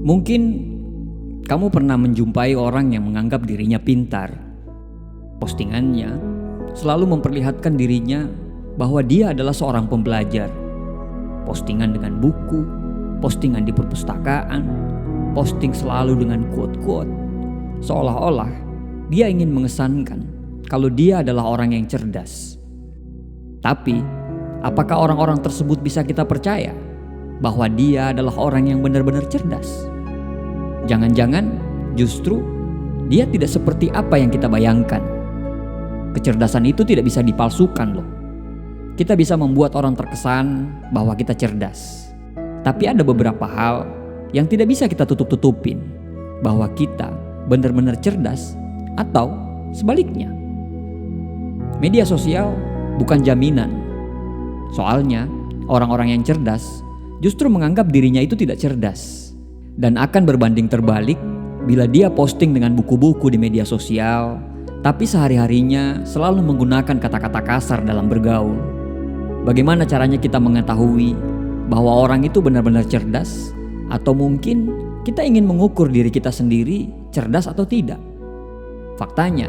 Mungkin kamu pernah menjumpai orang yang menganggap dirinya pintar. Postingannya selalu memperlihatkan dirinya bahwa dia adalah seorang pembelajar. Postingan dengan buku, postingan di perpustakaan, posting selalu dengan quote-quote. Seolah-olah dia ingin mengesankan kalau dia adalah orang yang cerdas. Tapi, apakah orang-orang tersebut bisa kita percaya bahwa dia adalah orang yang benar-benar cerdas? Jangan-jangan justru dia tidak seperti apa yang kita bayangkan. Kecerdasan itu tidak bisa dipalsukan loh. Kita bisa membuat orang terkesan bahwa kita cerdas. Tapi ada beberapa hal yang tidak bisa kita tutup-tutupin, bahwa kita benar-benar cerdas atau sebaliknya. Media sosial bukan jaminan. Soalnya orang-orang yang cerdas justru menganggap dirinya itu tidak cerdas, dan akan berbanding terbalik bila dia posting dengan buku-buku di media sosial, tapi sehari-harinya selalu menggunakan kata-kata kasar dalam bergaul. Bagaimana caranya kita mengetahui bahwa orang itu benar-benar cerdas? Atau mungkin kita ingin mengukur diri kita sendiri cerdas atau tidak? Faktanya,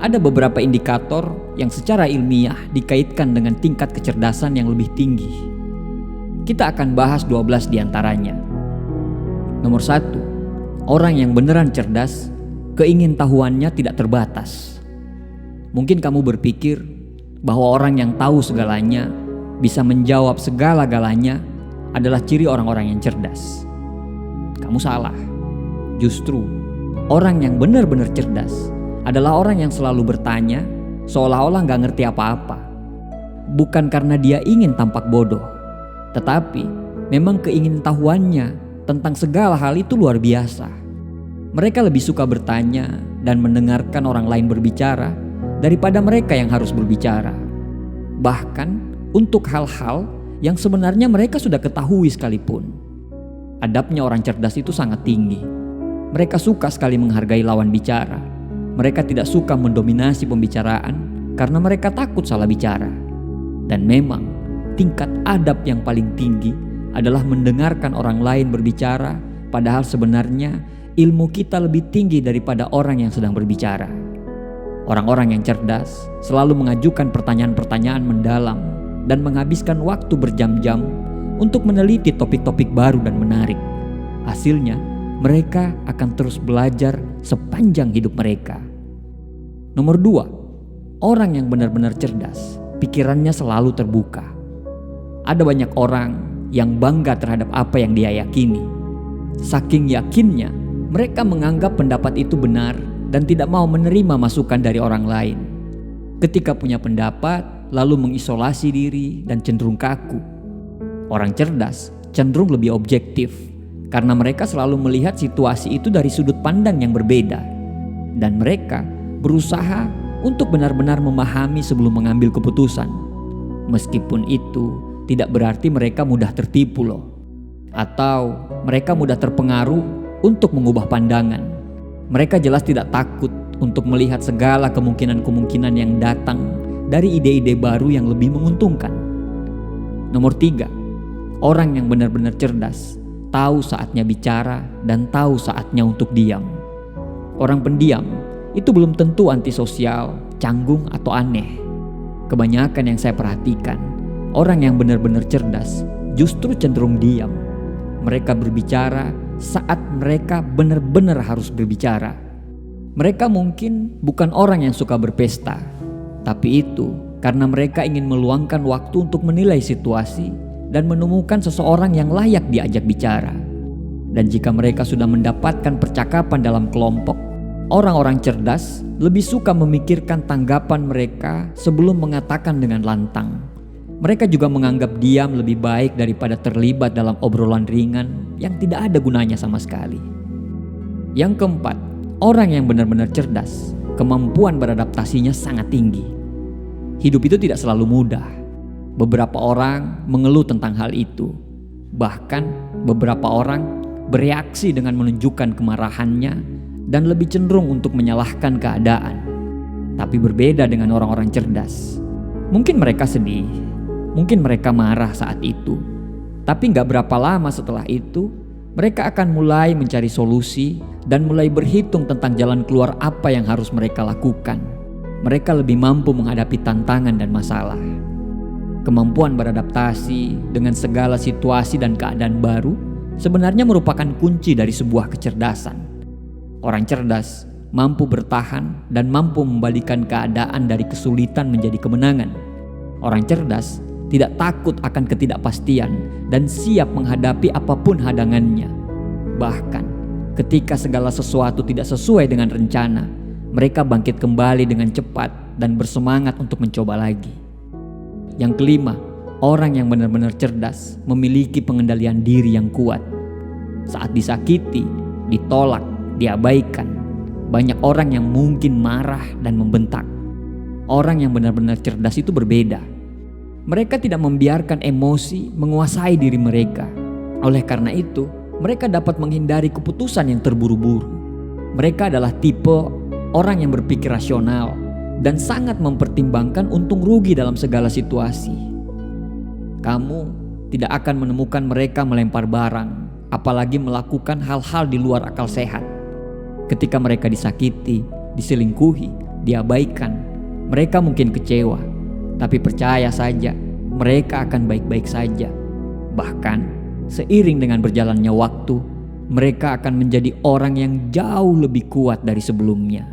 ada beberapa indikator yang secara ilmiah dikaitkan dengan tingkat kecerdasan yang lebih tinggi. Kita akan bahas 12 diantaranya. Nomor 1, orang yang beneran cerdas, keingintahuannya tidak terbatas. Mungkin kamu berpikir bahwa orang yang tahu segalanya, bisa menjawab segala-galanya adalah ciri orang-orang yang cerdas. Kamu salah. Justru, orang yang benar-benar cerdas adalah orang yang selalu bertanya seolah-olah gak ngerti apa-apa. Bukan karena dia ingin tampak bodoh, tetapi memang keingintahuannya tentang segala hal itu luar biasa. Mereka lebih suka bertanya dan mendengarkan orang lain berbicara daripada mereka yang harus berbicara. Bahkan untuk hal-hal yang sebenarnya mereka sudah ketahui sekalipun. Adabnya orang cerdas itu sangat tinggi. Mereka suka sekali menghargai lawan bicara. Mereka tidak suka mendominasi pembicaraan karena mereka takut salah bicara. Dan memang tingkat adab yang paling tinggi adalah mendengarkan orang lain berbicara, padahal sebenarnya ilmu kita lebih tinggi daripada orang yang sedang berbicara. Orang-orang yang cerdas selalu mengajukan pertanyaan-pertanyaan mendalam dan menghabiskan waktu berjam-jam untuk meneliti topik-topik baru dan menarik. Hasilnya, mereka akan terus belajar sepanjang hidup mereka. Nomor 2, orang yang benar-benar cerdas, pikirannya selalu terbuka. Ada banyak orang yang bangga terhadap apa yang dia yakini. Saking yakinnya, mereka menganggap pendapat itu benar dan tidak mau menerima masukan dari orang lain. Ketika punya pendapat, lalu mengisolasi diri dan cenderung kaku. Orang cerdas cenderung lebih objektif karena mereka selalu melihat situasi itu dari sudut pandang yang berbeda. Dan mereka berusaha untuk benar-benar memahami sebelum mengambil keputusan. Meskipun itu tidak berarti mereka mudah tertipu loh. Atau mereka mudah terpengaruh untuk mengubah pandangan. Mereka jelas tidak takut untuk melihat segala kemungkinan-kemungkinan yang datang dari ide-ide baru yang lebih menguntungkan. Nomor 3, orang yang benar-benar cerdas, tahu saatnya bicara dan tahu saatnya untuk diam. Orang pendiam itu belum tentu antisosial, canggung atau aneh. Kebanyakan yang saya perhatikan, orang yang benar-benar cerdas justru cenderung diam. Mereka berbicara saat mereka benar-benar harus berbicara. Mereka mungkin bukan orang yang suka berpesta, tapi itu karena mereka ingin meluangkan waktu untuk menilai situasi dan menemukan seseorang yang layak diajak bicara. Dan jika mereka sudah mendapatkan percakapan dalam kelompok, orang-orang cerdas lebih suka memikirkan tanggapan mereka sebelum mengatakan dengan lantang. Mereka juga menganggap diam lebih baik daripada terlibat dalam obrolan ringan yang tidak ada gunanya sama sekali. Yang keempat, orang yang benar-benar cerdas, kemampuan beradaptasinya sangat tinggi. Hidup itu tidak selalu mudah. Beberapa orang mengeluh tentang hal itu. Bahkan beberapa orang bereaksi dengan menunjukkan kemarahannya dan lebih cenderung untuk menyalahkan keadaan. Tapi berbeda dengan orang-orang cerdas. Mungkin mereka sedih, mungkin mereka marah saat itu. Tapi gak berapa lama setelah itu, Mereka akan mulai mencari solusi dan mulai berhitung tentang jalan keluar apa yang harus mereka lakukan. Mereka lebih mampu menghadapi tantangan dan masalah. Kemampuan beradaptasi dengan segala situasi dan keadaan baru sebenarnya merupakan kunci dari sebuah kecerdasan. Orang cerdas mampu bertahan dan mampu membalikan keadaan dari kesulitan menjadi kemenangan. Orang cerdas tidak takut akan ketidakpastian dan siap menghadapi apapun hadangannya. Bahkan ketika segala sesuatu tidak sesuai dengan rencana, mereka bangkit kembali dengan cepat dan bersemangat untuk mencoba lagi. Yang kelima, orang yang benar-benar cerdas memiliki pengendalian diri yang kuat. Saat disakiti, ditolak, diabaikan, banyak orang yang mungkin marah dan membentak. Orang yang benar-benar cerdas itu berbeda. Mereka tidak membiarkan emosi menguasai diri mereka. Oleh karena itu, mereka dapat menghindari keputusan yang terburu-buru. Mereka adalah tipe orang yang berpikir rasional dan sangat mempertimbangkan untung rugi dalam segala situasi. Kamu tidak akan menemukan mereka melempar barang, apalagi melakukan hal-hal di luar akal sehat. Ketika mereka disakiti, diselingkuhi, diabaikan, mereka mungkin kecewa. Tapi percaya saja, mereka akan baik-baik saja. Bahkan, seiring dengan berjalannya waktu, mereka akan menjadi orang yang jauh lebih kuat dari sebelumnya.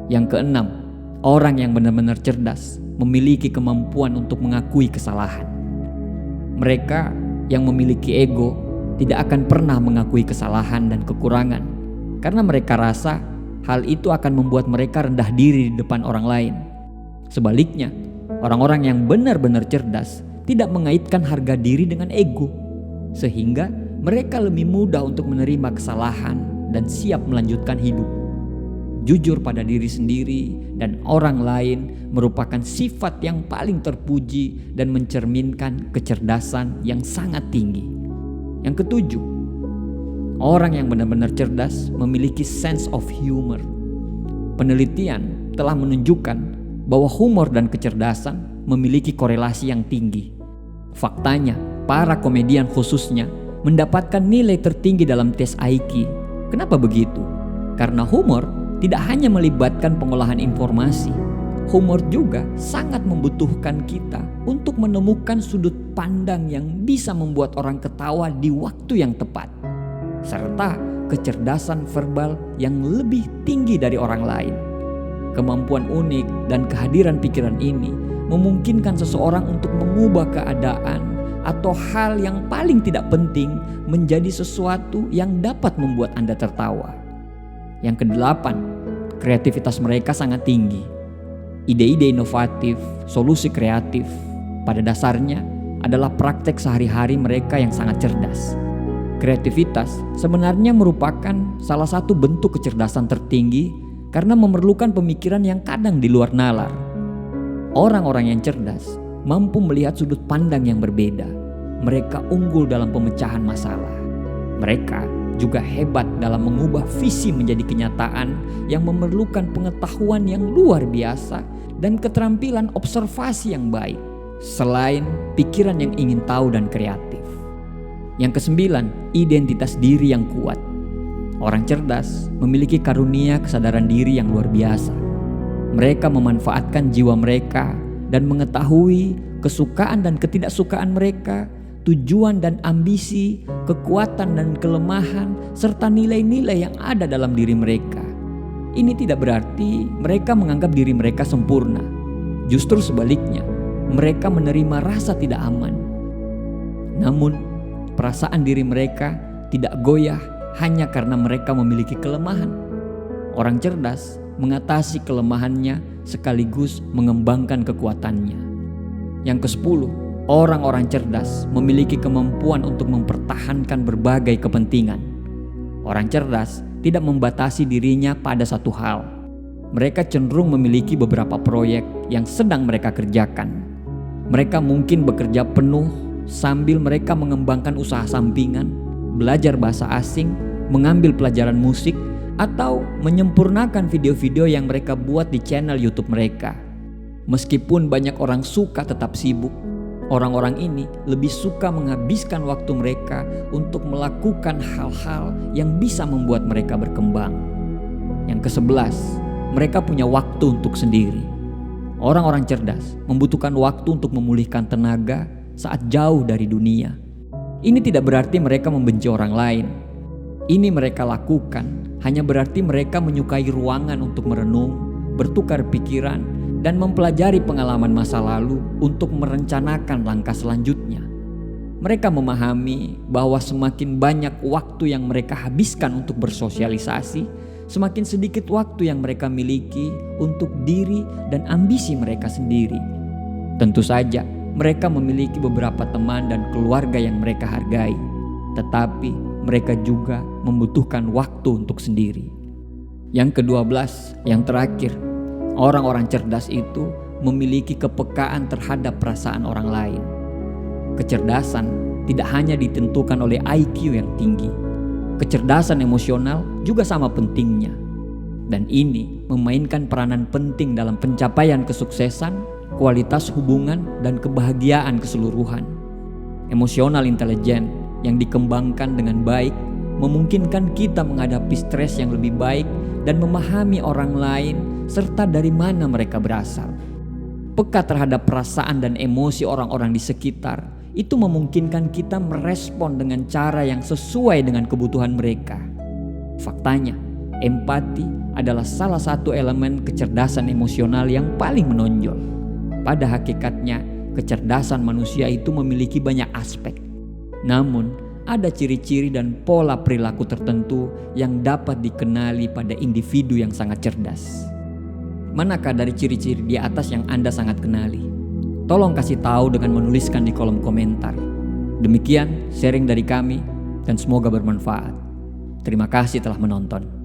Yang keenam, orang yang benar-benar cerdas memiliki kemampuan untuk mengakui kesalahan. Mereka yang memiliki ego tidak akan pernah mengakui kesalahan dan kekurangan, karena mereka rasa hal itu akan membuat mereka rendah diri di depan orang lain. Sebaliknya, orang-orang yang benar-benar cerdas tidak mengaitkan harga diri dengan ego, sehingga mereka lebih mudah untuk menerima kesalahan dan siap melanjutkan hidup. Jujur pada diri sendiri dan orang lain merupakan sifat yang paling terpuji dan mencerminkan kecerdasan yang sangat tinggi. Yang ketujuh, orang yang benar-benar cerdas memiliki sense of humor. Penelitian telah menunjukkan bahwa humor dan kecerdasan memiliki korelasi yang tinggi. Faktanya, para komedian khususnya mendapatkan nilai tertinggi dalam tes IQ. Kenapa begitu? Karena humor tidak hanya melibatkan pengolahan informasi. Humor juga sangat membutuhkan kita untuk menemukan sudut pandang yang bisa membuat orang ketawa di waktu yang tepat, serta kecerdasan verbal yang lebih tinggi dari orang lain. Kemampuan unik dan kehadiran pikiran ini memungkinkan seseorang untuk mengubah keadaan atau hal yang paling tidak penting menjadi sesuatu yang dapat membuat Anda tertawa. Yang kedelapan, kreativitas mereka sangat tinggi. Ide-ide inovatif, solusi kreatif, pada dasarnya adalah praktek sehari-hari mereka yang sangat cerdas. Kreativitas sebenarnya merupakan salah satu bentuk kecerdasan tertinggi karena memerlukan pemikiran yang kadang di luar nalar. Orang-orang yang cerdas mampu melihat sudut pandang yang berbeda. Mereka unggul dalam pemecahan masalah. Mereka juga hebat dalam mengubah visi menjadi kenyataan yang memerlukan pengetahuan yang luar biasa dan keterampilan observasi yang baik, selain pikiran yang ingin tahu dan kreatif. Yang kesembilan, identitas diri yang kuat. Orang cerdas memiliki karunia kesadaran diri yang luar biasa. Mereka memanfaatkan jiwa mereka dan mengetahui kesukaan dan ketidaksukaan mereka, tujuan dan ambisi, kekuatan dan kelemahan, serta nilai-nilai yang ada dalam diri mereka. Ini tidak berarti mereka menganggap diri mereka sempurna. Justru sebaliknya, mereka menerima rasa tidak aman. Namun, perasaan diri mereka tidak goyah hanya karena mereka memiliki kelemahan. Orang cerdas mengatasi kelemahannya sekaligus mengembangkan kekuatannya. Yang ke-10, orang-orang cerdas memiliki kemampuan untuk mempertahankan berbagai kepentingan. Orang cerdas tidak membatasi dirinya pada satu hal. Mereka cenderung memiliki beberapa proyek yang sedang mereka kerjakan. Mereka mungkin bekerja penuh sambil mereka mengembangkan usaha sampingan, belajar bahasa asing, mengambil pelajaran musik, atau menyempurnakan video-video yang mereka buat di channel YouTube mereka. Meskipun banyak orang suka tetap sibuk, Orang-orang ini lebih suka menghabiskan waktu mereka untuk melakukan hal-hal yang bisa membuat mereka berkembang. Yang ke-11, mereka punya waktu untuk sendiri. Orang-orang cerdas membutuhkan waktu untuk memulihkan tenaga saat jauh dari dunia. Ini tidak berarti mereka membenci orang lain. Ini mereka lakukan hanya berarti mereka menyukai ruangan untuk merenung, bertukar pikiran, dan mempelajari pengalaman masa lalu untuk merencanakan langkah selanjutnya. Mereka memahami bahwa semakin banyak waktu yang mereka habiskan untuk bersosialisasi, semakin sedikit waktu yang mereka miliki untuk diri dan ambisi mereka sendiri. Tentu saja, mereka memiliki beberapa teman dan keluarga yang mereka hargai, tetapi mereka juga membutuhkan waktu untuk sendiri. Yang ke-12, yang terakhir, orang-orang cerdas itu memiliki kepekaan terhadap perasaan orang lain. Kecerdasan tidak hanya ditentukan oleh IQ yang tinggi. Kecerdasan emosional juga sama pentingnya. Dan ini memainkan peranan penting dalam pencapaian kesuksesan, kualitas hubungan, dan kebahagiaan keseluruhan. Emosional intelijen yang dikembangkan dengan baik memungkinkan kita menghadapi stres yang lebih baik dan memahami orang lain serta dari mana mereka berasal. Peka terhadap perasaan dan emosi orang-orang di sekitar itu memungkinkan kita merespon dengan cara yang sesuai dengan kebutuhan mereka. Faktanya, empati adalah salah satu elemen kecerdasan emosional yang paling menonjol. Pada hakikatnya, kecerdasan manusia itu memiliki banyak aspek. Namun, ada ciri-ciri dan pola perilaku tertentu yang dapat dikenali pada individu yang sangat cerdas. Manakah dari ciri-ciri di atas yang Anda sangat kenali? Tolong kasih tahu dengan menuliskan di kolom komentar. Demikian sharing dari kami dan semoga bermanfaat. Terima kasih telah menonton.